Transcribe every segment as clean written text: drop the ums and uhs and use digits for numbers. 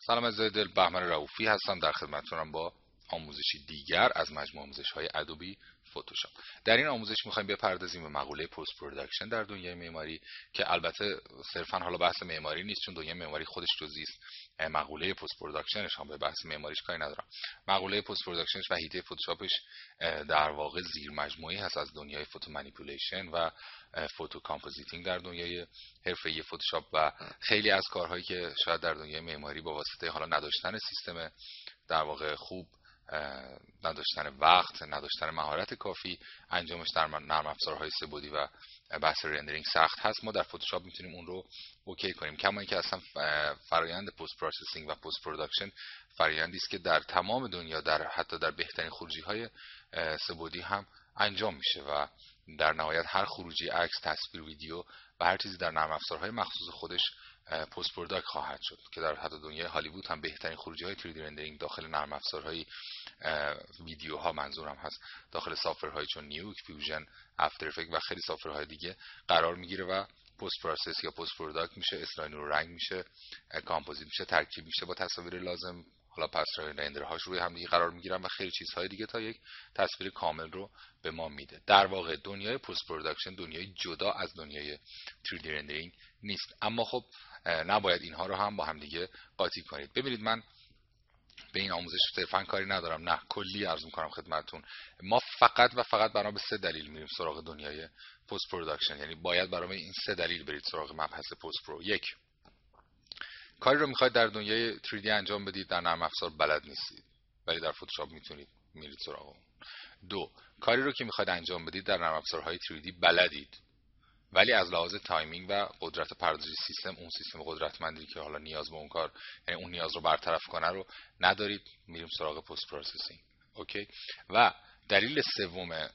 سلام عزیزای دل، بهمن رؤوفی هستم در خدمتتونم با آموزشی دیگر از مجموعه آموزش‌های ادوبی فتوشاپ. در این آموزش می‌خوایم بپردازیم به مقوله پست پروداکشن در دنیای معماری که البته صرفاً حالا بحث معماری نیست، چون دنیای معماری خودش جزئی است. مقوله پست پروداکشنش هم به بحث معماریش کاری ندارم. مقوله پست پروداکشنش و هیته فتوشاپش در واقع زیر مجموعه‌ای هست از دنیای فوتو مانیپولیشن و فوتو کامپوزیتینگ در دنیای حرفه‌ای فتوشاپ و خیلی از کارهایی که شاید در دنیای معماری با واسطه حالا نداشتن سیستم در واقع خوب، نداشتن وقت، نداشتن مهارت کافی، انجامش در نرم افزارهای سه‌بعدی و بحث رندرینگ سخت هست. ما در فتوشاپ میتونیم اون رو اوکی کنیم. کما اینکه اصلا فرآیند پست پروسسینگ و پست پروداکشن فرآیندی است که در تمام دنیا، در حتی در بهترین خروجی‌های سه‌بعدی هم انجام میشه و در نهایت هر خروجی عکس، تصویر، ویدیو و هر چیزی در نرم افزارهای مخصوص خودش پست پروداکت خواهد شد که در حتی دنیای هالیوود هم بهترین خروجی‌های 3D رندرینگ داخل نرم افزارهای ویدیوها، منظورم هست داخل سافتورهای چون نیوک، فیوژن، افتر افکت و خیلی سافتورهای دیگه قرار میگیره و پست پروسس یا پست پروداکت میشه، اصلاح نور و رنگ میشه، کامپوزیت میشه، ترکیب میشه با تصاویر لازم، حالا پس رندرهاش روی هم دیگه قرار میگیرن و خیلی چیزهای دیگه تا یک تصویر کامل رو به ما میده. در واقع دنیای پست پروداکشن دنیای جدا از دنیای 3D رندرینگ نیست، اما خب نباید اینها رو هم با هم دیگه قاطی کنید. ببینید، من به این آموزش صرفاً کاری ندارم، نه، کلی عرض میکنم خدمتتون. ما فقط و فقط بنا به 3 دلیل میریم سراغ دنیای پست پروداکشن، یعنی باید برای این 3 دلیل برید سراغ مبحث پست پرو. 1، کاری رو میخواید در دنیای 3D انجام بدید، در نرم افزار بلد نیستید ولی در فتوشاپ میتونید میرید سراغ اون. 2، کاری رو که میخواید انجام بدید در نرم افزارهای 3D بلدید ولی از لحاظ تایمینگ و قدرت پردازشی سیستم، اون سیستم قدرتمندی که حالا نیاز به اون کار، یعنی اون نیاز رو برطرف کنه رو ندارید، میریم سراغ پست پروسسینگ. اوکی؟ و دلیل سوم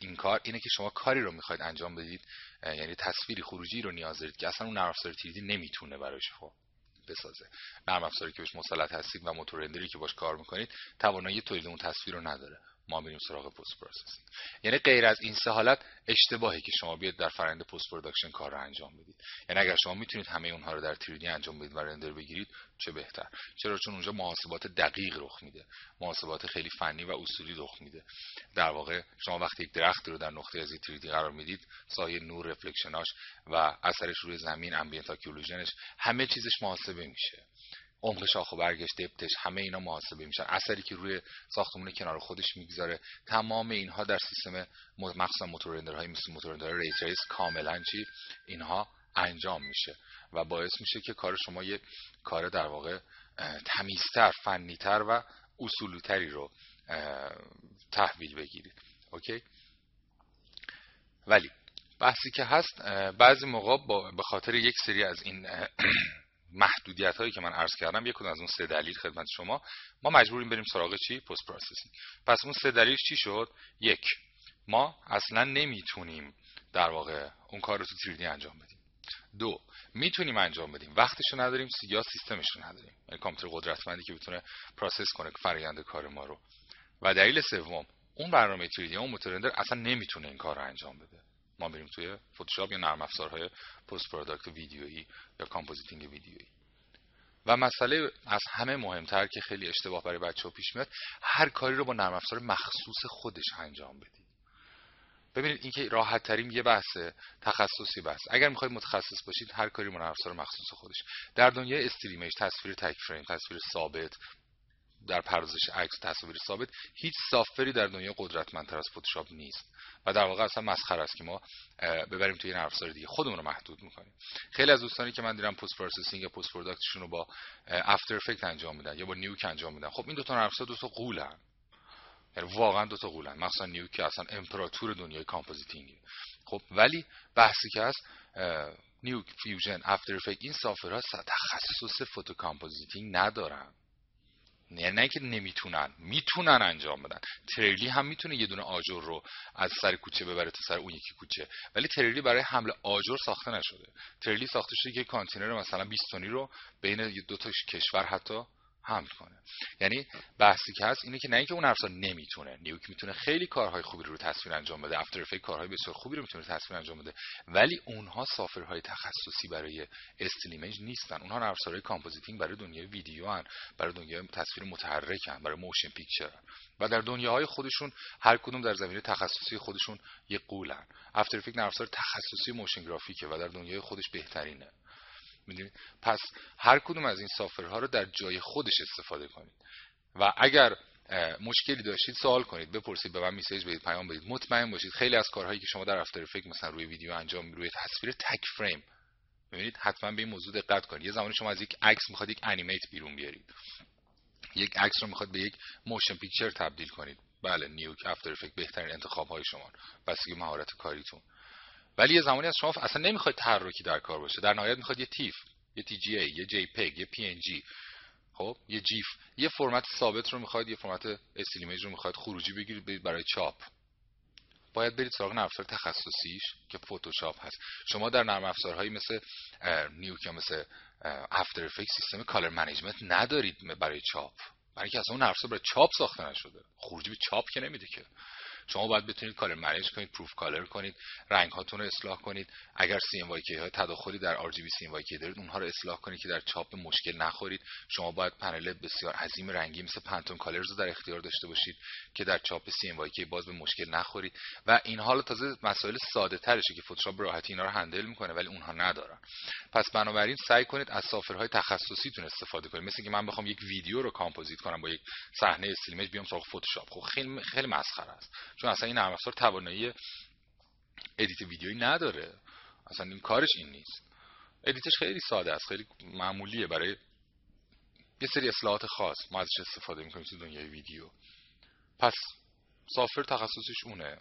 این کار اینه که شما کاری رو میخواید انجام بدید، یعنی تصویری خروجی رو نیاز دارید که اصلا اون نرم افزار 3D نمیتونه برایش بسازه. نرم افزاری که بهش مسلط هستید و موتور رندری که باش کار میکنید توانایی تولید اون تصویر رو نداره. ما میریم سراغ پست پروسسینگ. یعنی غیر از این 3 حالت اشتباهی که شما بیاد در فرآیند پست پروداکشن کار رو انجام بدید. یعنی اگر شما میتونید همه اونها رو در 3D انجام بدید و رندر بگیرید چه بهتر. چرا؟ چون اونجا محاسبات دقیق رخ میده، محاسبات خیلی فنی و اصولی رخ میده. در واقع شما وقتی یک درخت رو در نقطه از 3D قرار میدید، سایه، نور، رفلکشناش و اثرش روی زمین، امبینت اکولوژنش، همه چیزش محاسبه میشه. عمق شاخ و برگش، دپتش، همه اینا محاسبه میشن. اثری که روی ساختمون کنار خودش میگذاره، تمام اینها در سیستم مخصوصا موتور رندرهای مثل موتور رندرهای ری تریس کاملا اینها انجام میشه و باعث میشه که کار شما یک کار در واقع تمیزتر، فنیتر و اصولی‌تری رو تحویل بگیرید. اوکی؟ ولی بحثی که هست بعضی موقع به خاطر یک سری از این محدودیت هایی که من عرض کردم، یک از اون 3 دلیل خدمت شما، ما مجبوریم بریم سراغ چی؟ پست پروسسینگ. پس اون 3 دلیل چی شد؟ 1، ما اصلا نمیتونیم در واقع اون کار رو تو 3D انجام بدیم. 2، میتونیم انجام بدیم، وقتشو نداریم یا سیستمشو نداریم، یعنی کامپیوتر قدرتمندی که بتونه پروسس کنه فرآیند کار ما رو. و دلیل سوم، اون برنامه 3D، اون موتور رندر اصلا نمیتونه این کار رو انجام بده. ما میریم توی فتوشاپ یا نرم افزارهای پست پروداکت ویدیویی یا کامپوزیتینگ ویدیویی. و مسئله از همه مهمتر که خیلی اشتباه برای بچه‌ها پیش میاد، هر کاری رو با نرم افزار مخصوص خودش انجام بدید. ببینید، این که راحت ترین یه بحث تخصصی بحث. اگر میخواید متخصص باشید، هر کاری با نرم افزار مخصوص خودش. در دنیای استریمیج، تصویر تک فریم، تصویر ثابت، در پردازش عکس، تصاویر ثابت، هیچ سافتوری در دنیا قدرتمندتر از فتوشاپ نیست و در واقع اصلا مسخره است که ما ببریم توی نرم افزار دیگه، خودمون رو محدود می‌کنیم. خیلی از دوستانی که من دیدم پست پروسسینگ یا پست پروداکتشون رو با افتر افکت انجام میدن یا با نیوک انجام میدن. خب این دو تا نرم افزار دو تا غولن، یعنی واقعا دو تا غولن. مثلا نیوک که اصلا امپراتور دنیای کامپوزیتینگه. خب ولی بحثی که هست، نیوک، فیوژن، افتر افکت، این سافتورها تخصص فوتو کامپوزیتینگ ندارن. نه که نمیتونن، میتونن انجام بدن. تریلی هم میتونه یه دونه آجر رو از سر کوچه ببره تا سر اون یکی کوچه، ولی تریلی برای حمل آجر ساخته نشده. تریلی ساخته شده که کانتینر مثلا 20 تنی رو بین دو تا کشور حتی حمل کنه. یعنی بحثی که هست اینه که نه اینکه اون افزار نمیتونه، نیوک میتونه خیلی کارهای خوبی رو تصویر انجام بده، افتر افکت کارهای بسیار خوبی رو میتونه تصویر انجام بده، ولی اونها سافرهای تخصصی برای استیل ایمیج نیستن. اونها نرم افزارهای کامپوزیتینگ برای دنیای ویدیو ان، برای دنیای تصویر متحرک ان، برای موشن پیکچر و در دنیاهای خودشون هر کدوم در زمینه تخصصی خودشون یه قولن. افتر افکت نرم افزار تخصصی موشن گرافیکه و در دنیای خودش بهترینه. میدونید؟ پس هر کدوم از این سافرها رو در جای خودش استفاده کنید و اگر مشکلی داشتید سوال کنید، بپرسید، به من مسیج بدید، پیام بدید. مطمئن باشید خیلی از کارهایی که شما در افتر افکت مثلا روی ویدیو انجام، روی تصویر تک فریم، ببینید حتما به این موضوع دقت کنید. یه زمانی شما از یک عکس میخواد یک انیمیت بیرون بیارید، یک عکس رو میخواد به یک موشن پیکچر تبدیل کنید، بله نیوک افتر افکت بهترین انتخاب های شما، بستگی مهارت کاریتون. ولی یه زمانی از شما اصلا نمیخواید تحرکی در کار باشه، در نهایت میخواد یه تیف، یه تی جی ای، یه جی پگ، یه پی ان جی، خب یه جیف، یه فرمت ثابت رو میخواید، یه فرمت استیل ایمیج رو میخواید خروجی بگیرید برید برای چاپ، باید برید سراغ نرم افزار تخصصیش که فتوشاپ هست. شما در نرم افزارهایی مثل نیوک یا مثل افتر افکت سیستم کالر منیجمنت ندارید برای چاپ، برای اینکه اصلا اون نرم افزار برای چاپ ساخته نشده، خروجی به چاپ که نمیده که. شما باید بتونید کالر منیج کنید، پروف کالر کنید، رنگ هاتون رو اصلاح کنید، اگر سی ام وای کی های تداخلی در آر جی بی سی ام وای کی دارید اونها رو اصلاح کنید که در چاپ مشکل نخورید. شما باید پنل بسیار عظیم رنگی مثل پنتون کالرز رو در اختیار داشته باشید که در چاپ سی ام وای کی باز به مشکل نخورید و این حالا تازه مسائل ساده ترشه که فتوشاپ به راحتی اینا رو هندل میکنه ولی اونها ندارن. پس بنابراین سعی کنید از سافرهای تخصصیتون استفاده کنید. مثل که من بخوام یک ویدیو رو کامپوزیت کنم با یک صحنه استیل ایمیج بیام سراغ فتوشاپ، خب خیلی مسخره است، چون اصلا این نرم افزار توانایی ادیت ویدیویی نداره، اصلا این کارش این نیست. ادیتش خیلی ساده است، خیلی معمولیه، برای یه سری اصلاحات خاص ما ازش استفاده میکنیم تو دنیای ویدیو. پس سافر تخصصیش اونه،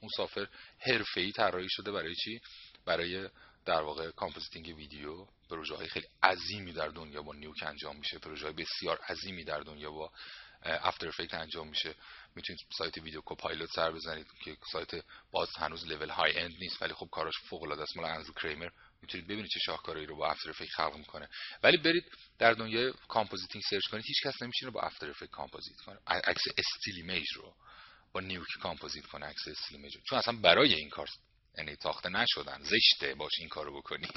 اون سافر حرفه‌ای طراحی شده برای چی؟ برای در واقع کامپوزیتینگ ویدیو. پروژه‌های خیلی عظیمی در دنیا با نیوک انجام میشه، پروژه‌های بسیار عظیمی در دنیا با افتر افکت انجام میشه. میتونید سایت ویدیو کوپایلوت سر بزنید که سایت باز هنوز لول های اند نیست ولی خب کاراش فوق العاده است، مال اندرو کریمر، میتونید ببینید چه شاهکارهایی رو با افتر افکت خلق میکنه. ولی برید در دنیای کامپوزیتینگ سرچ کنید، هیچ کس نمیشه با افتر افکت کامپوزیت کنه عکس استیل ایمیج رو، با نیوک کامپوزیت کنه عکس استیل ایمیج رو، چون اصلا برای این کار یعنی ساخته نشدن، زشته باش این کارو بکنی.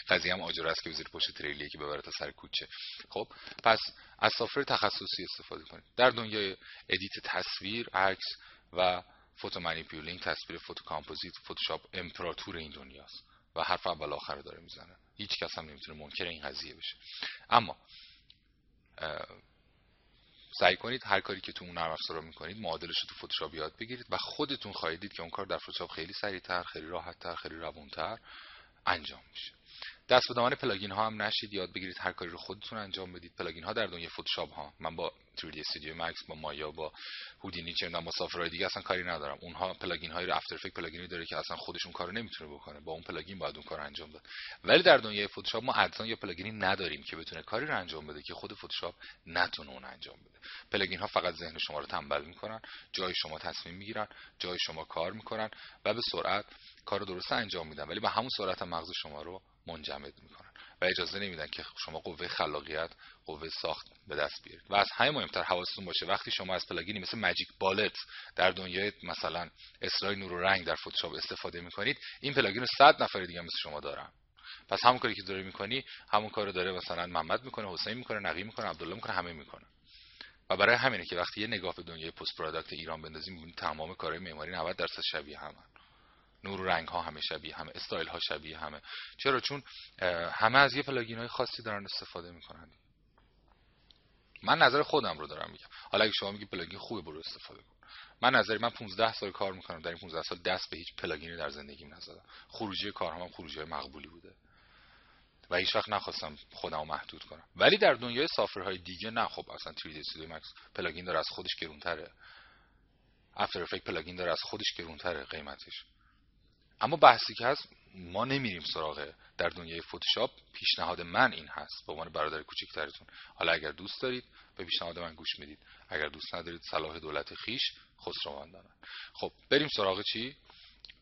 قضیه هم آجر است که بذاری پشت تریلیه که ببره تا سر کوچه. خب پس از سافر تخصصی استفاده کنید. در دنیای ادیت تصویر، عکس و فوتو مانیپیولینگ، تصویر فوتو کامپوزیت، فتوشاپ امپراتور این دنیاست و حرف اول آخر رو داره میزنه، هیچ کس هم نمیتونه منکر این قضیه بشه. اما سعی کنید هر کاری که تو اون نرم افزار میکنید معادلش رو تو فتوشاپ یاد بگیرید و خودتون خواهید دید که اون کار در فتوشاپ خیلی سریعتر، خیلی راحتتر، خیلی روونتر انجام میشه. دست به دامن پلاگین ها هم نشید، یاد بگیرید هر کاری رو خودتون انجام بدید. پلاگین ها در دنیای فتوشاپ ها، من با 3D استودیو مکس، با مایا، با هودینی، چه با سافرهای دیگه اصلا کاری ندارم. اونها پلاگین های افتر افکت پلاگینی داره که اصلا خودشون کارو نمیتونه بکنه، با اون پلاگین باید اون کارو انجام داد. ولی در دنیای فتوشاپ ما ادزان یا پلاگینی نداریم که بتونه کاری رو انجام بده که خود فتوشاپ نتونه اون انجام بده. پلاگین ها فقط ذهن شما رو تنبل میکنن، جای شما تصمیم میگیرن، جای شما کار میکنن و به سرعت کارو درست انجام میدن، ولی با همون سرعت هم مغز شما رو منجمد میکنن و اجازه نمیدن که شما قوه خلاقیت، قوه ساخت به دست بیارید. و از همه مهمتر حواستون باشه وقتی شما از پلاگینی مثل ماجیک بالت در دنیای مثلا اصلاح نور و رنگ در فتوشاپ استفاده میکنید، این پلاگین رو 100 نفر دیگه مثل شما دارن. پس همون کاری که داره میکنی همون کارو داره مثلا محمد میکنه، حسین میکنه، نقی میکنه، عبدالله میکنه، همه میکنه. و برای همینه که وقتی یه نگاه به دنیای پست پروداکت ایران بندازیم میبینید تمام کارهای معماری 90% شبیه همن. نور و رنگ ها همه شبیه همه، استایل ها شبیه همه. چرا؟ چون همه از یه پلاگین های خاصی دارن استفاده میکنن. من نظر خودم رو دارم میگم، حالا اگه شما میگی پلاگین خوبه برو استفاده کن. من 15 سال کار میکنم، در این 15 سال دست به هیچ پلاگینی در زندگیم نزدم. خروجی کارهام هم خروجی مقبولی بوده و هیچ وقت نخواستم خودمو محدود کنم. ولی در دنیای سافرهای دیگه نه، خب اصلا 3D استودیو مکس پلاگین داره از خودش گرونتره، افتر افکت پلاگین داره از خودش گرونتره قیمتش. اما بحثی که هست ما نمیریم سراغ در دنیای فتوشاپ. پیشنهاد من این هست به عنوان برادر کوچیک‌ترتون، حالا اگر دوست دارید به پیشنهاد من گوش میدید، اگر دوست ندارید صلاح دولت خیش خسروان دارن. خب بریم سراغ چی؟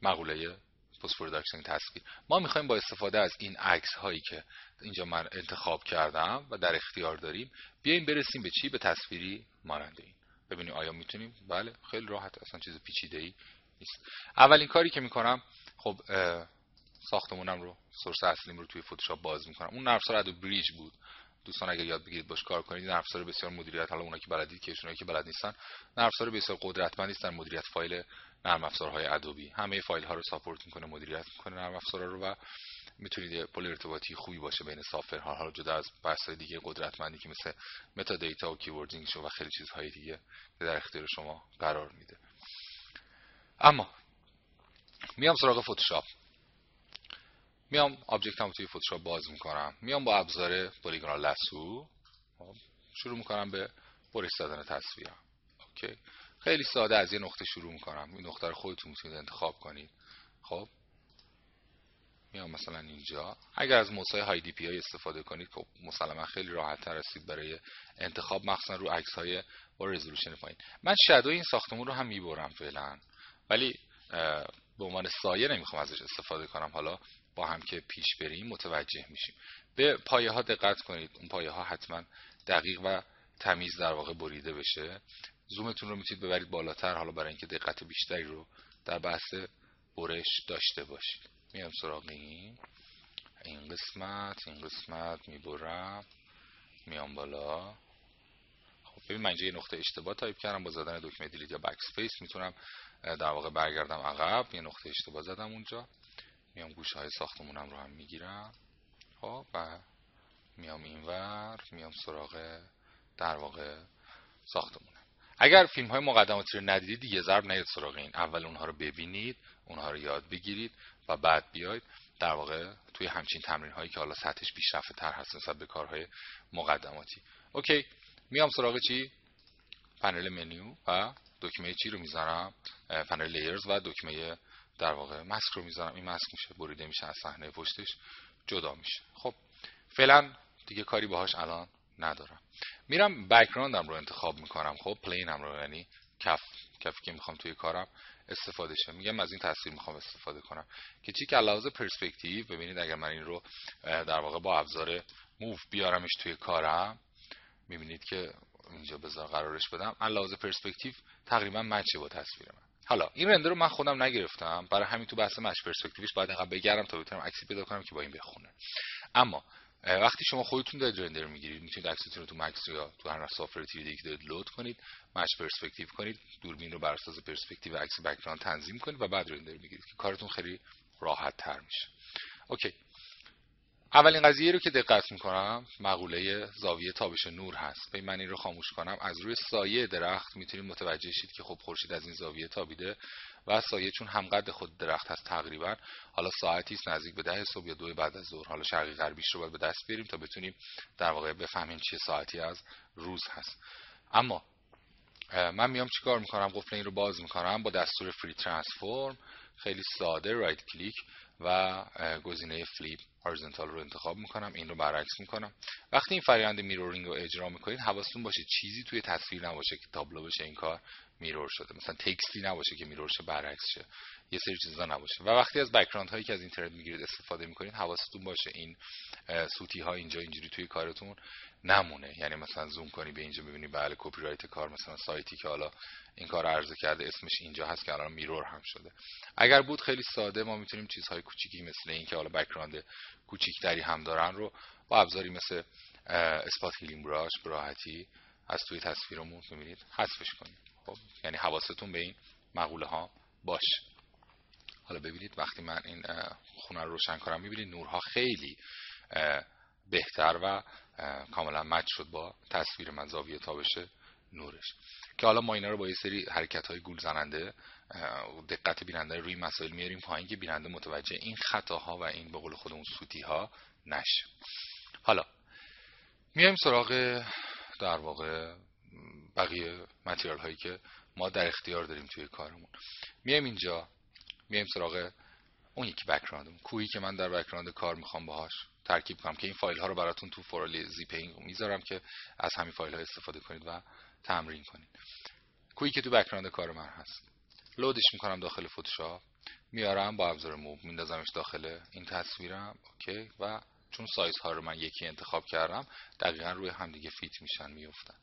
مقوله پست پروداکشن تصویر. ما میخوایم با استفاده از این عکس هایی که اینجا من انتخاب کردم و در اختیار داریم بیایم برسیم به چی؟ به تصویری مانند این. ببینیم آیا میتونیم؟ بله، خیلی راحت، اصلا چیز پیچیده‌ای نیست. اولین کاری که میکنم، خب ساختمونم رو، سورس اصلیم رو توی فتوشاپ باز میکنم. اون نرم افزار ادوب بریج بود. دوستان اگر یاد بگیرید باش کار کنید، نرم افزار بسیار مدیریت، حالا اونایی که بلدید که اونایی که بلد نیستن، نرم افزار بسیار قدرتمندی است در مدیریت فایل نرم افزارهای ادوبی. همه فایل ها رو ساپورت میکنه، مدیریت میکنه نرم افزارا رو و میتونید پل ارتباطی خوبی باشه بین سافرها، حالا جدا از بحث‌های دیگه قدرتمندی که مثل متا دیتا و کیوردینگ و خیلی چیزهای دیگه که در اختیار شما قرار میده. اما میام سراغ فتوشاپ. میام آبجکتم توی فتوشاپ باز میکنم، میام با ابزار پلیگونال لاسو شروع میکنم به برش دادن تصویرم. اوکی، خیلی ساده از یه نقطه شروع میکنم. این نقطه رو خودتون میتونید انتخاب کنید. خب میام مثلا اینجا. اگر از موسای های دی پی آی استفاده کنید خب مسلما خیلی راحت تر هستید برای انتخاب، مخصوصا رو عکس های با رزولوشن پایین. من شادو این ساختمون رو هم میبرم فعلا، ولی به عنوان سایه نمیخوام ازش استفاده کنم. حالا با هم که پیش بریم متوجه میشیم. به پایه ها دقت کنید، اون پایه ها حتما دقیق و تمیز در واقع بریده بشه. زومتون رو میتونید ببرید بالاتر، حالا برای اینکه دقت بیشتری رو در بحث برش داشته باشید. میام سراغ این قسمت میبرم، میام بالا. خب ببین من اینجا یه نقطه اشتباه تایپ کردم، با زدن دکمه دیلیت یا بک اسپیس میتونم در واقع برگردم عقب. یه نقطه اشتباه زدم اونجا. میام گوشه های ساختمونم رو هم میگیرم. خب و میام اینور، میام سراغ در واقع ساختمونم. اگر فیلم های مقدماتی رو ندیدید دیگه ضرب نید سراغ این، اول اونها رو ببینید، اونها رو یاد بگیرید و بعد بیاید در واقع توی همچین تمرین هایی که حالا سطحش پیشرفته تر هست نسبت به کارهای مقدماتی. اوکی، میام سراغ چی؟ پنل منیو و دکمه چی رو میذارم؟ پنل لیرز و دکمه در واقع ماسک رو میذارم. این ماسک میشه بریده میشه از صحنه پشتش جدا میشه. خب فعلا دیگه کاری باهاش الان ندارم. میرم بک‌گراندم رو انتخاب میکنم. خب پلینم رو، یعنی کفی که میخوام توی کارم استفاده شه. میگم از این تصویر میخوام استفاده کنم که چی که علاوه پرسپکتیو. ببینید اگر من این رو در واقع با ابزار موو بیارمش توی کارم، میبینید که اینجا بذار قرارش بدم، علاوه پرسپکتیو تقریبا مچه با تصویر من. حالا این رندر رو من خودم نگرفتم، برای همین تو بحث مچ پرسپکتیوش باید اینقدر بگردم تا بتونم عکسی پیدا کنم که با این بخونه. اما وقتی شما خودتون دارید رندر میگیرید، میتونید عکستون رو تو مکس یا تو هر سافر 3D که دارید لود کنید، مچ پرسپکتیو کنید، دوربین رو بر اساس پرسپکتیو عکس بک‌گراند تنظیم کنید و بعد رندر میگیرید که کارتون خیلی راحت تر میشه. اوکی، اولین قضیه رو که دقت میکنم مقوله زاویه تابش نور هست. به من این رو خاموش کنم، از روی سایه درخت میتونید متوجه شید که خب خورشید از این زاویه تابیده و سایه چون همقد خود درخت هست تقریبا، حالا ساعتی است نزدیک به 10 صبح یا 2 بعد از ظهر، حالا شرقی غربیش رو باید به دست بیاریم تا بتونیم در واقع بفهمیم چه ساعتی از روز هست. اما من میام چیکار میکنم؟ قفل این رو باز میکنم با دستور فری ترانسفورم، خیلی ساده رایت کلیک و گزینه فلیپ هورایزونتال رو انتخاب میکنم، این رو برعکس میکنم. وقتی این فرآیند میرورینگ رو اجرا میکنید حواستون باشه چیزی توی تصویر نباشه که تابلو بشه این کار میرور شده، مثلا تکستی نباشه که میرور شه برعکس شه، یه سری چیزا نباشه. و وقتی از بک‌گراند هایی که از اینترنت میگیرید استفاده میکنید حواستون باشه این سوتی ها اینجا اینجوری توی کارتون نمونه. یعنی مثلا زوم کنی به اینجا ببینی بله کپی رایت کار، مثلا سایتی که حالا این کار عرضه کرده اسمش اینجا هست که الان میرور هم شده. اگر بود خیلی ساده ما میتونیم چیزهای کوچیکی مثل این که حالا بک‌گراند کوچیکتری هم دارن رو با ابزاری مثل اسپات هیلینگ براش به راحتی از توی تصویرمون میبینید حذفش کنید. خب یعنی حواستون به این مقوله ها باشه. حالا ببینید وقتی من این خونه رو روشن کنم میبینید نورها خیلی بهتر و کاملا مچ شد با تصویر من، زاویه تابش نورش. که حالا ما اینا رو با یه سری حرکت های گول زننده دقت بیننده روی مسائل میاریم پایین که بیننده متوجه این خطاها و این به قول خودمون سوتی ها نشه. حالا میایم سراغ در واقع بقیه متریال هایی که ما در اختیار داریم توی کارمون. میایم اینجا، میایم سراغ اون یکی بک‌گراندم، کوهی که من در بک‌گراند کار میخوام باهاش ترکیب کنم که این فایل ها رو براتون تو فایل زیپینگ میذارم که از همین فایل ها استفاده کنید و تمرین کنید. کوهی که تو بک‌گراند کار من هست، لودش میکنم داخل فتوشاپ، میارم با ابزار موو میندازمش داخل این تصویرم. اوکی. و چون سایز ها رو من یکی انتخاب کردم دقیقا روی هم دیگه فیت میشن، میافتن.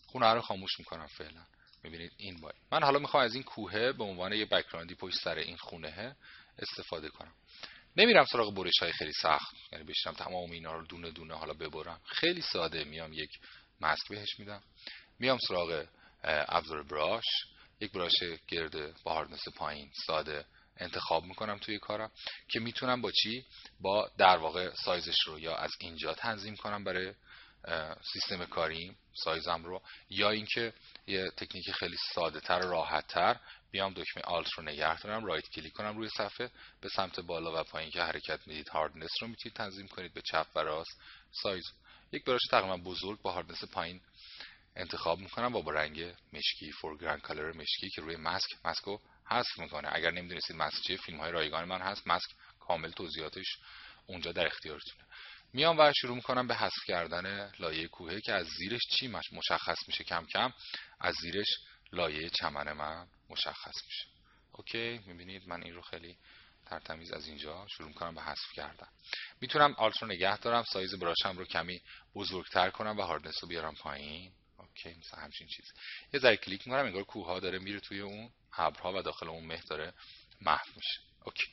خونه رو خاموش میکنم فعلا. میبینید این باید من حالا میخوام از این کوه به عنوان یه بک‌گراندی پشت سر این خونه استفاده کنم. نمیرم سراغ برش های خیلی سخت، یعنی بشینم تمام اینا رو دونه دونه حالا ببرم. خیلی ساده میام یک ماسک بهش میدم، میام سراغ ابزار براش، یک براش گرد با هاردنس پایین ساده انتخاب میکنم توی کارم که میتونم با چی؟ با در واقع سایزش رو یا از اینجا تنظیم کنم برای سیستم کاریم سایزم رو، یا اینکه یه تکنیک خیلی ساده تر و راحت تر بیام دکمه آلت رو نگه دارم، رایت کلیک کنم روی صفحه، به سمت بالا و پایین که حرکت میدید هاردنس رو میتونید تنظیم کنید، به چپ و راست سایز. یک براش تقریبا بزرگ با هاردنس پایین انتخاب میکنم و با رنگ مشکی، فورگراند کالر مشکی که روی ماسک رو حذف میکنه. اگر نمیدونستید ماسک چیه، فیلم های رایگان من هست، ماسک کامل توضیحاتش اونجا در اختیارتونه. میام و شروع میکنم به حذف کردن لایه کوهه که از زیرش چی مشخص میشه، کم کم از زیرش لایه چمن من مشخص میشه. اوکی. میبینید من این رو خیلی ترتمیز از اینجا شروع میکنم به حذف کردن. میتونم آلت رو نگه دارم، سایز براشم رو کمی بزرگتر کنم و هاردنس رو بیارم پایین. اوکی. مثلا همچین چیز. یه ذره کلیک میکنم انگار کوه ها داره میره توی اون ابرها و داخل اون مه داره محو میشه. اوکی.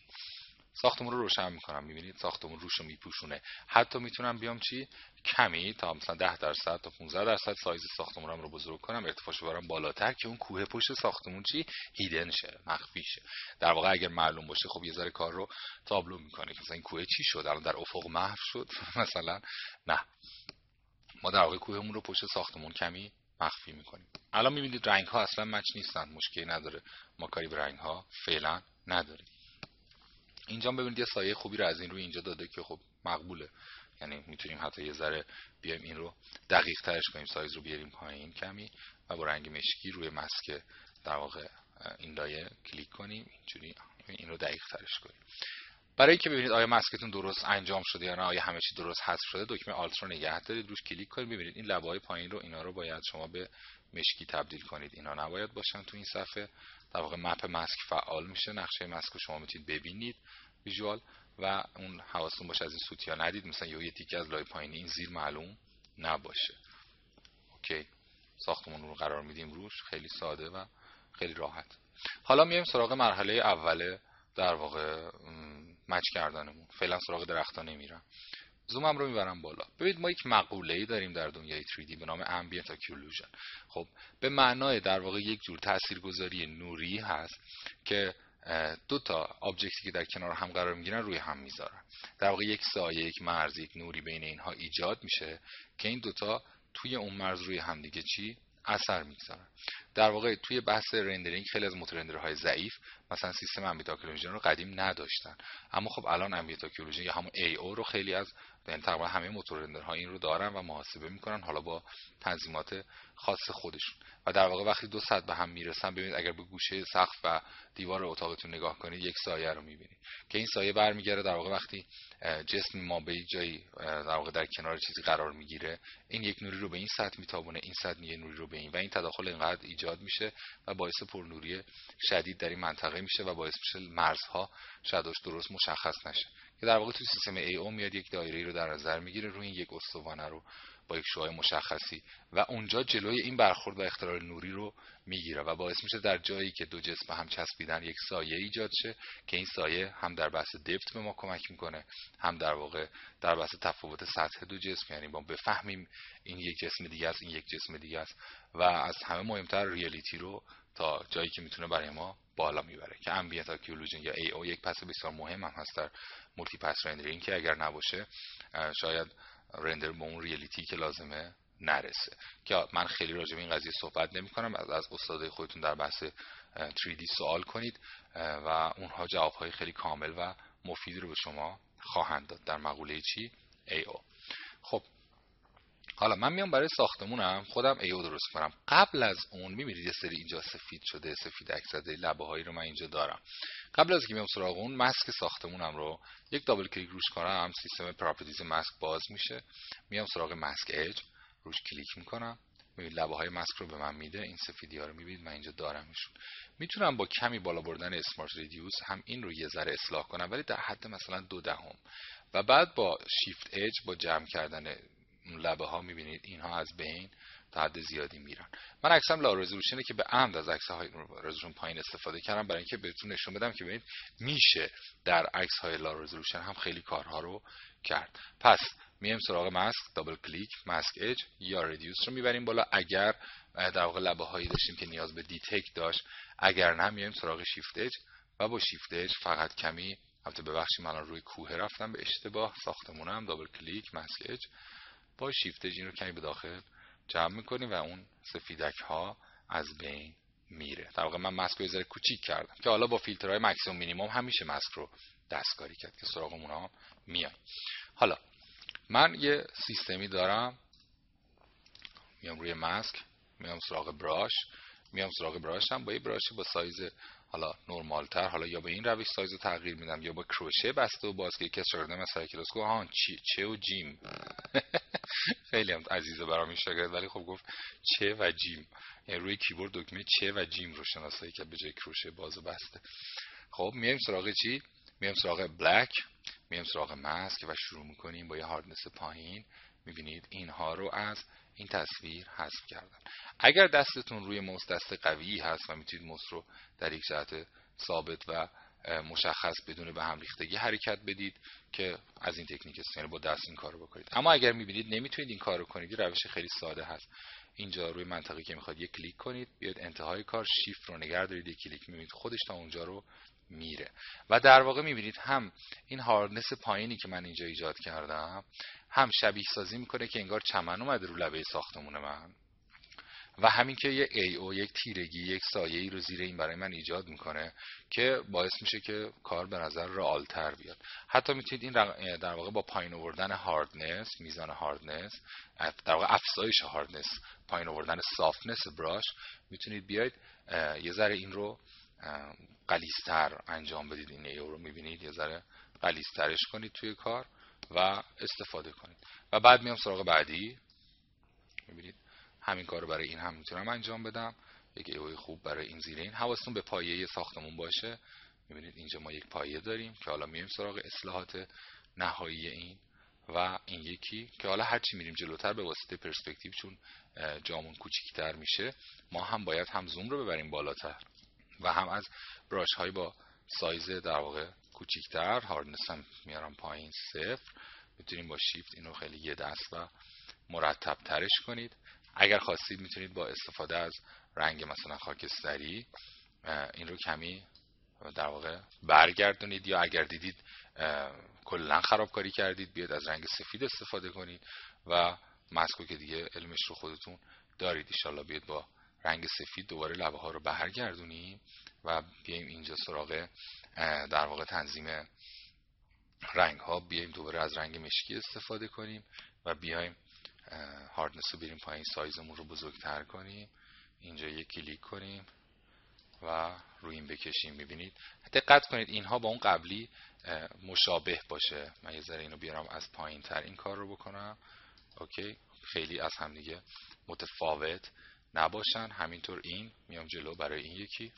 ساختمون رو روشن میکنم، میبینید ساختمون روشو میپوشونه. حتی میتونم بیام چی کمی تا مثلا 10% تا 15% سایز ساختمونم رو بزرگ کنم، ارتفاعشو ببرم بالاتر که اون کوه پشت ساختمون چی هیدن شه، مخفی شه. در واقع اگر معلوم باشه خب یه ذره کار رو تابلو میکنه که مثلا این کوه چی شد الان در افق محو شد مثلا. نه، ما در واقع کوهمون رو پشت ساختمون کمی مخفی میکنیم. الان میبینید رنگ ها اصلا مچ نیستن، مشکلی نداره، ما کاری به رنگ ها فعلا نداریم. اینجا ببینید یه سایه خوبی رو از این روی اینجا داده که خب مقبوله، یعنی میتونیم حتی یه ذره بیایم این رو دقیق ترش کنیم، سایز رو بیاریم پایین کمی و با رنگ مشکی روی ماسک در واقع این لایه کلیک کنیم، اینجوری این رو دقیق ترش کنیم. برای اینکه ببینید آیا ماسکتون درست انجام شده یا نه، آیا همه چی درست حذف شده، دکمه آلت رو نگه دارید، روش کلیک کنید. ببینید این لبه‌های پایین رو، اینا رو باید شما به مشکی تبدیل کنید، اینا نباید باشن تو این صفحه. در واقع مپ ماسک فعال میشه، نقشه ماسک رو شما میتونید ببینید ویژوال و اون حواستون باشه از این سوتیا ندید، مثلا یه تیکه از لایه پایینی این زیر معلوم نباشه. اوکی. ساختمون رو قرار میدیم روش، خیلی ساده و خیلی راحت. حالا میایم سراغ مرحله اوله در واقع مچ کردنمون. فعلا سراغ درخت‌ها نمیرم، زومم رو میبرم بالا. ببینید ما یک مقوله‌ای داریم در دنیای 3D به نام Ambient Occlusion. خب به معنای در واقع یک جور تاثیرگذاری نوری هست که دو تا آبجکتی که در کنار هم قرار میگیرن روی هم میذارن. در واقع یک سایه، یک مرز، یک نوری بین اینها ایجاد میشه که این دوتا توی اون مرز روی هم دیگه چی اثر میگذارن. در واقع توی بحث رندرینگ خیلی از موتورندرهای ضعیف مثلا سیستم امبیانت اوکلوژن رو قدیم نداشتن، اما خب الان امبیانت اوکلوژن یا همون AO رو خیلی از تقریبا همه موتورندرها این رو دارن و محاسبه میکنن، حالا با تنظیمات خاص خودشون. و در واقع وقتی دو سطح به هم میرسن، ببینید اگر به گوشه سقف و دیوار اتاقتون نگاه کنید یک سایه رو میبینید که این سایه برمیگره در واقع وقتی جسم ما به جایی در واقع در کنار چیزی قرار میگیره، این یک نوری رو به این سطح میتابونه، این سطح یه نوری رو به این، و این تداخل اینقدر ایجاد میشه و باعث پرنوری شدید در این منطقه میشه و باعث میشه مرزها شادوش درست مشخص نشه، که در واقع توی سیستم AO میاد یک دایره‌ای رو در نظر میگیره روی این یک استوانه رو با یک شعاع مشخصی و اونجا جلوی این برخورد و اختلال نوری رو میگیره و باعث میشه در جایی که دو جسم هم چسبیدن یک سایه ایجاد شه که این سایه هم در بحث دپت به ما کمک میکنه، هم در واقع در بحث تفاوت سطح دو جسم، یعنی ما بفهمیم این یک جسم دیگه است، این یک جسم دیگه است، و از همه مهمتر ریالیتی رو تا جایی که میتونه برای ما بالا میبره که امبینت اوکلوژن یا AO یک پس بسیار مهم هم هست در مولتی پس رندرینگ که اگر نباشه شاید رندر به اون ریالیتی که لازمه نرسه. که من خیلی راجع به این قضیه صحبت نمی کنم، از استادای خودتون در بحث 3D سوال کنید و اونها جوابهای خیلی کامل و مفیدی رو به شما خواهند داد در مقوله چی AO. خب حالا من میام برای ساختمونم خودم AO درست کنم. قبل از اون میبینید یه سری اینجا سفید شده، سفید اکسده لبه‌هایی رو من اینجا دارم. قبل از اینکه میام سراغ اون ماسک ساختمونم رو یک دابل کلیک روش کنم، سیستم پراپرتیز ماسک باز میشه. میام سراغ ماسک اج، روش کلیک میکنم، میبینید لبه های ماسک رو به من میده. این سفیدی ها رو میبینید من اینجا دارمشون. میتونم با کمی بالا بردن اسمارت ریدیوس هم این رو یه ذره اصلاح کنم، ولی در حد مثلا 0.2 و بعد با شیفت اج با جمع کردن لبه ها میبینید اینها از بین تا حد زیادی میرن. من عکسم لا رزولوشنه که به عمد از عکس های رزولوشن پایین استفاده کردم برای اینکه بهتون نشون بدم که ببینید میشه در عکس های لا رزولوشن هم خیلی کارها رو کرد. پس میایم سراغ ماسک، دابل کلیک، ماسک اج یا ریدیوس رو میبریم بالا اگر در واقع لبه هایی داشتیم که نیاز به دیتکت داشت، اگر نه میایم سراغ شیفت اج و با شیفت اج فقط کمی، البته ببخشید من روی کوه رفتم به اشتباه، ساختمونم، دابل کلیک، ماسک اج، با شیفت اج این رو کمی به داخل جمع میکنیم و اون سفیدک ها از بین میره. در واقع من ماسک رو یه ذره کوچیک کردم که حالا با فیلترهای ماکسیمم مینیمم هم میشه ماسک رو دستکاری کرد که سراغ اونها میاد. حالا من یه سیستمی دارم، میام روی ماسک، میام سراغ براش هم با یه براش با سایز حالا نرمال تر، حالا یا به این روش سایز رو تغییر میدم یا با کروشه بسته و باز که یکی از شاگردان من سر کلاس گفت چه و جیم خیلی هم عزیزه برام این شاگرد، ولی خب گفت چه و جیم، یعنی روی کیبورد دکمه چه و جیم رو شناسایی که به جای کروشه باز و بسته. خب میایم سراغ چی؟ میایم سراغ بلک، میایم سراغ ماسک و شروع میکنیم با یه هاردنس پایین. میبینید اینها رو از این تصویر حذف کردم. اگر دستتون روی موس دست قوی هست و میتونید موس رو در یک جهت ثابت و مشخص بدون به هم ریختگی حرکت بدید که از این تکنیک استفاده با دست این کارو بکنید. اما اگر میبینید نمیتونید این کارو کنید، یه روش خیلی ساده هست. اینجا روی منطقه‌ای که میخواد یک کلیک کنید، بیاید انتهای کار شیفت رو نگه دارید، یک کلیک میبینید خودش تا اونجا رو میره و در واقع میبینید هم این هاردنس پایینی که من اینجا ایجاد کردم هم شبیه سازی میکنه که انگار چمن اومده رو لبه ساختمون من و همین که یک AO، یک تیرگی، یک سایه‌ای رو زیر این برای من ایجاد میکنه که باعث میشه که کار به نظر رئال‌تر بیاد. حتی میتونید این در واقع با پایین آوردن هاردنس، میزان هاردنس، در واقع افزایش هاردنس، پایین آوردن سافتنس براش، میتونید بیاید یه ذره این رو غلیظ‌تر انجام بدید. این AO رو میبینید یه ذره غلیظ‌ترش کنید توی کار و استفاده کنید. و بعد میام سراغ بعدی، میبینید همین کار رو برای این هم میتونم انجام بدم. یک ایوی خوب برای این زیر این. حواستون به پایه ساختمون باشه. میبینید اینجا ما یک پایه داریم که حالا میایم سراغ اصلاحات نهایی این و این یکی که حالا هرچی میریم جلوتر به واسطه پرسپکتیو چون جامون کوچیک‌تر میشه، ما هم باید هم زوم رو ببریم بالاتر و هم از براش های با سایز در واقع کوچیک‌تر، هاردنس هم میارم پایین 0. میتونیم با شیفت اینو خیلی یه دست و مرتب ترش کنید. اگر خواستید میتونید با استفاده از رنگ مثلا خاکستری این رو کمی در واقع برگردونید، یا اگر دیدید کلا خرابکاری کردید بیاید از رنگ سفید استفاده کنید و ماسکو که دیگه علمش رو خودتون دارید ان شاءالله بیاید با رنگ سفید دوباره لبه ها رو برگردونیم و بیایم اینجا سراغ در واقع تنظیم رنگ ها، بیایم دوباره از رنگ مشکی استفاده کنیم و بیایم هاردنس رو بریم پایین، سایزمون رو بزرگتر کنیم، اینجا یک کلیک کنیم و روی این بکشیم. میبینید دقت کنید اینها با اون قبلی مشابه باشه. من یه ذره اینو بیارم از پایین تر این کار رو بکنم. اوکی، خیلی از هم دیگه متفاوت نباشن. همینطور این میام جلو برای این یکی،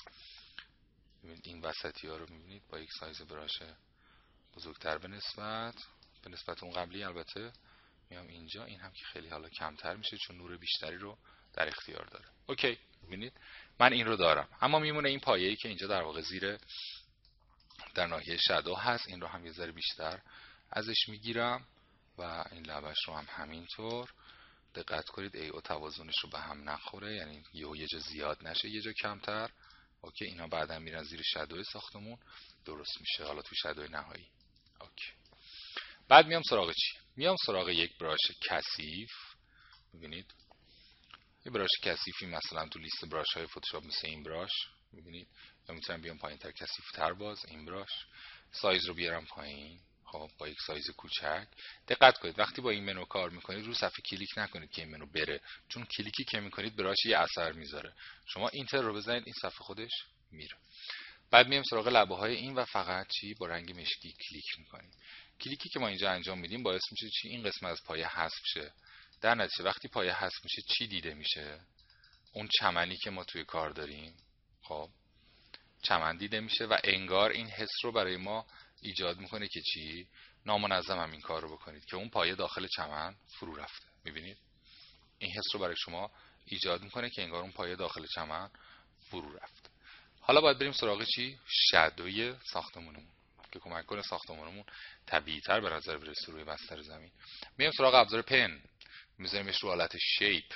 این وسطی ها رو میبینید با یک سایز براش بزرگتر به نسبت اون قبلی. البته میام اینجا، این هم که خیلی حالا کمتر میشه چون نور بیشتری رو در اختیار داره. اوکی، ببینید من این رو دارم، اما میمونه این پایه‌ای که اینجا در واقع زیر در ناحیه شادو هست. این رو هم یه ذره بیشتر ازش میگیرم و این لبش رو هم همینطور. دقت کنید AO توازنش رو به هم نخوره، یعنی یه جا زیاد نشه یه جا کمتر. اوکی، اینا بعدا میرن زیر شادو ساختمون، درست میشه حالا تو شادو نهایی. اوکی، بعد میام سراغ چی؟ میام سراغ یک براش کثیف. میبینید یه براش کثیفی مثلا تو لیست براش های فتوشاپ مثل این براش، میبینید یا میتونم بیام پایین تر کثیف تر، باز این براش سایز رو بیارم پایین. خب با یک سایز کوچک. دقت کنید وقتی با این منو کار میکنید رو صفحه کلیک نکنید که این منو بره، چون کلیکی که میکنید براش یه اثر میذاره. شما اینتر رو بزنید این صفحه خودش میره. بعد میام سراغ لبه های این و فقط چی با رنگ مشکی کلیک میکنیم. کلیکی که ما اینجا انجام میدیم باعث میشه چی این قسمت از پایه حذف شه. در نتیجه وقتی پایه حذف میشه چی دیده میشه؟ اون چمنی که ما توی کار داریم، خب چمن دیده میشه و انگار این حس رو برای ما ایجاد میکنه که چی؟ نامنظم هم این کار رو بکنید که اون پایه داخل چمن فرو رفته. میبینید این حس رو برای شما ایجاد میکنه که انگار اون پایه داخل چمن فرو رفت. حالا باید بریم سراغ چی؟ شادوی ساختمونمون که کمک کنه ساختمونمون طبیعی تر به نظر برسه روی بستر زمین. میایم سراغ ابزار پن، میذاریمش رو حالت شیپ،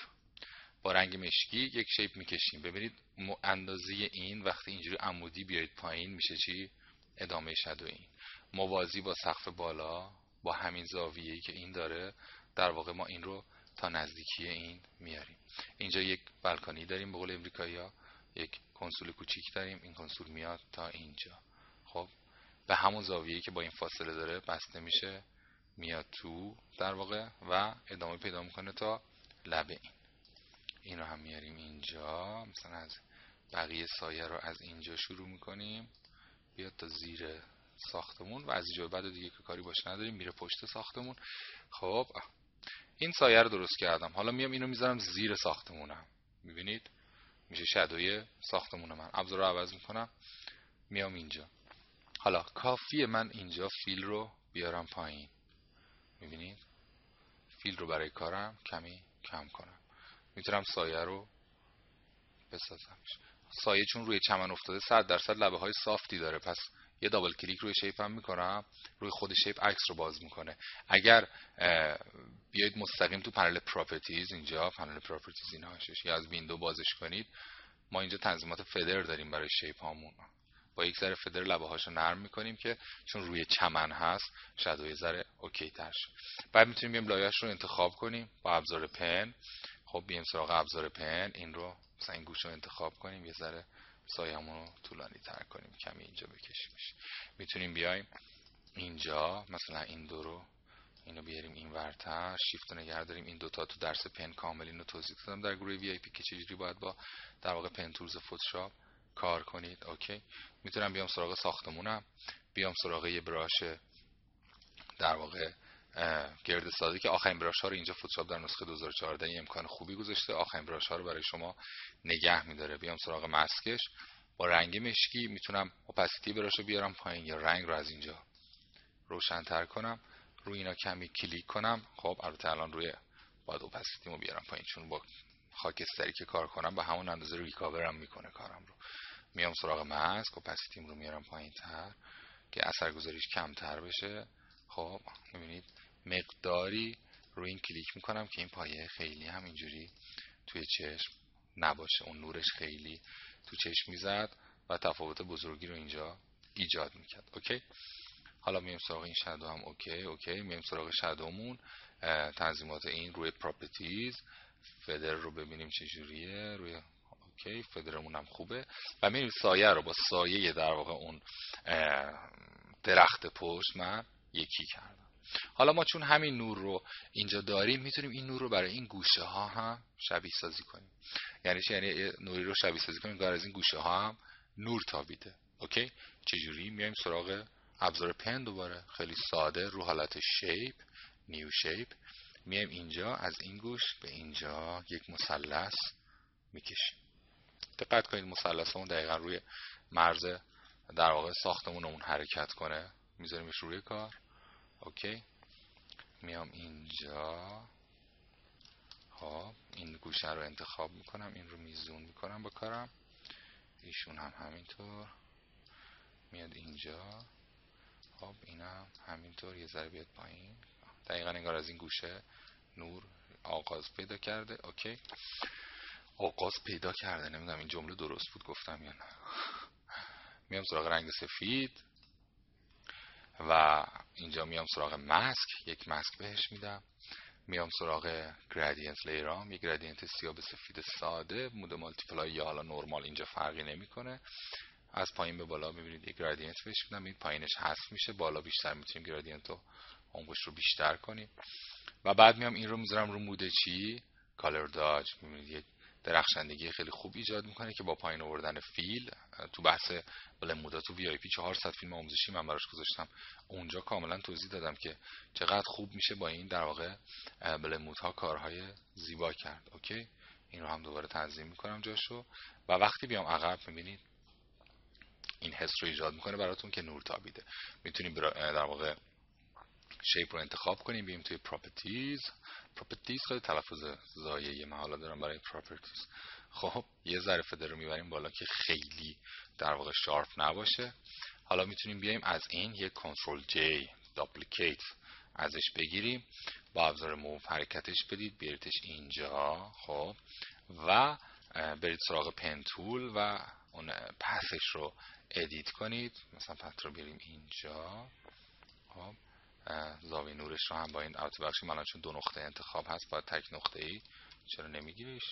با رنگ مشکی یک شیپ میکشیم. ببینید اندازه این وقتی اینجوری عمودی بیایید پایین میشه چی؟ ادامه شادو. این موازی با سقف بالا با همین زاویه‌ای که این داره، در واقع ما این رو تا نزدیکی این میاریم. اینجا یک بالکانی داریم به قول امریکایی‌ها، یک کنسول کوچیک داریم، این کنسول میاد تا اینجا. خب به همون زاویه‌ای که با این فاصله داره بسته میشه، میاد تو در واقع و ادامه پیدا میکنه تا لب این رو هم میاریم اینجا. مثلا از بقیه سایه رو از اینجا شروع میکنیم بیاد تا زیر ساختمون و از اینجا بعد دیگه که کاری باش نداریم میره پشت ساختمون. خب این سایه رو درست کردم. حالا میام اینو میذارم زیر ساختمونم. میبینید میشه شادوی ساختمون. من ابزار رو عوض میکنم میام اینجا. حالا کافیه من اینجا فیل رو بیارم پایین. میبینید فیل رو برای کارم کمی کم کنم. میتونم سایه رو بسازم. سایه چون روی چمن افتاده 100% لبه های سافتی داره، پس یه دابل کلیک روی شیپ هم میکنم، روی خود شیپ عکس رو باز میکنه. اگر بیایید مستقیم تو پنل پراپرتیز، اینجا پنل پراپرتیز این هاشش یا از ویندو بازش کنید، ما اینجا تنظیمات فدر داریم برای شیپ هامون. با یک ذره فدر لبه هاشو نرم میکنیم که چون روی چمن هست شادوی ذره اوکی تر شه. بعد میتونیم بیایم لایه‌اش رو انتخاب کنیم با ابزار پن. خب بیایم سراغ ابزار پن، این رو مثلا این گوش رو انتخاب کنیم، یه ذره سایه‌مون رو طولانی تر کنیم، کمی اینجا بکشیمش. میتونیم بیایم اینجا مثلا این دو رو اینو بیاریم این ورتر، شیفت رو نگه داریم. این دوتا تو درس پن کامل اینو توضیح دادم در گروه وی آی پی که چجوری باید با در واقع پن تولز فتوشاپ کار کنید. اوکی. میتونم بیام سراغ ساختمونم، بیام سراغ یه براش در واقع گرد ساده که آخرین براش ها رو اینجا فتوشاپ در نسخه 2014 این امکان خوبی گذاشته، آخرین براش ها رو برای شما نگه میداره. بیام سراغ مسکش، با رنگ مشکی میتونم اپاسیتی براش رو بیارم پایین یا رنگ رو از اینجا روشن‌تر کنم، روی اینا کمی کلیک کنم. خب البته الان روی باید اپاسیتیمو بیارم پایین چون با خاکستری که کار کنم به همون اندازه ریکاورم میکنه کارم رو. میام سراغ ماسک، اپاسیتیم رو میارم پایین‌تر که اثرگذاریش کمتر بشه. خب میبینید مقداری روی این کلیک میکنم که این پایه خیلی هم اینجوری توی چشم نباشه، اون نورش خیلی تو چشم میزد و تفاوت بزرگی رو اینجا ایجاد میکرد. اوکی. حالا میایم سراغ این شادو هم اوکی. میایم سراغ شادومون، تنظیمات این روی پراپرتیز، فدر رو ببینیم چجوریه روی اوکی، فدرمون هم خوبه و میریم سایه رو با سایه در واقع اون درخت پشت من یکی کردم. حالا ما چون همین نور رو اینجا داریم میتونیم این نور رو برای این گوشه ها هم شبیه سازی کنیم. یعنی چی؟ یعنی نوری رو شبیه سازی کنیم که از این گوشه ها هم نور تابیده. اوکی. چجوری؟ میایم سراغ ابزار پن، دوباره خیلی ساده رو حالت شیپ، نیو شیپ، میایم اینجا از این گوش به اینجا یک مثلث میکشیم. دقت کنید مثلثمون دقیقا روی مرز در واقع ساختمونمون حرکت کنه. میذاریمش روی کار. اوکی. میام اینجا، خب این گوشه رو انتخاب میکنم، این رو میزون میکنم با کارم. ایشون هم همینطور میاد اینجا. خب اینم همینطور یه ذره بیاد پایین. دقیقا انگار از این گوشه نور آغاز پیدا کرده. اوکی. آغاز پیدا کرده، نمیدونم این جمله درست بود گفتم یا نه. میام سراغ رنگ سفید و اینجا میام سراغ ماسک، یک ماسک بهش میدم. میام سراغ گرادینت لیرام، یک گرادینت سیاه به سفید ساده، مود مالتیپلای یا حالا نورمال اینجا فرقی نمیکنه. از پایین به بالا میبینید یک گرادینت بهش میدم، این پایینش حذف میشه، بالا بیشتر میتونیم گرادینت و عمقش رو بیشتر کنیم. و بعد میام این رو میذارم رو مود چی؟ کالر داج. میبینید یک درخشندگی خیلی خوب ایجاد میکنه که با پایین آوردن فیل تو بحث بلمودا تو وی آی پی 400 فیلم آموزشی من براش گذاشتم، اونجا کاملا توضیح دادم که چقدر خوب میشه با این در واقع بلمودها کارهای زیبا کرد. اوکی، این رو هم دوباره تنظیم میکنم جاشو و وقتی بیام عقب میبینید این حس رو ایجاد میکنه براتون که نور تابیده. میتونیم در واقع شیپ رو انتخاب کنیم، بیایم توی پراپرتیز خیلی تلفظ زایه من حالا دارم برای پراپرتیز. خب یه ذره فدر رو میبریم بالا که خیلی در واقع شارپ نباشه. حالا میتونیم بیایم از این یک کنترل جی دوپلیکیت ازش بگیریم، با ابزار موو حرکتش بدید بیاریدش اینجا. خب و برید سراغ پن تول و اون پسش رو ادیت کنید، مثلا پت رو بیاریم اینجا. خب زاویه نورش رو هم با این البته بخشی من چون 2 نقطه انتخاب هست باید تک نقطه ای، چرا نمیگیریش؟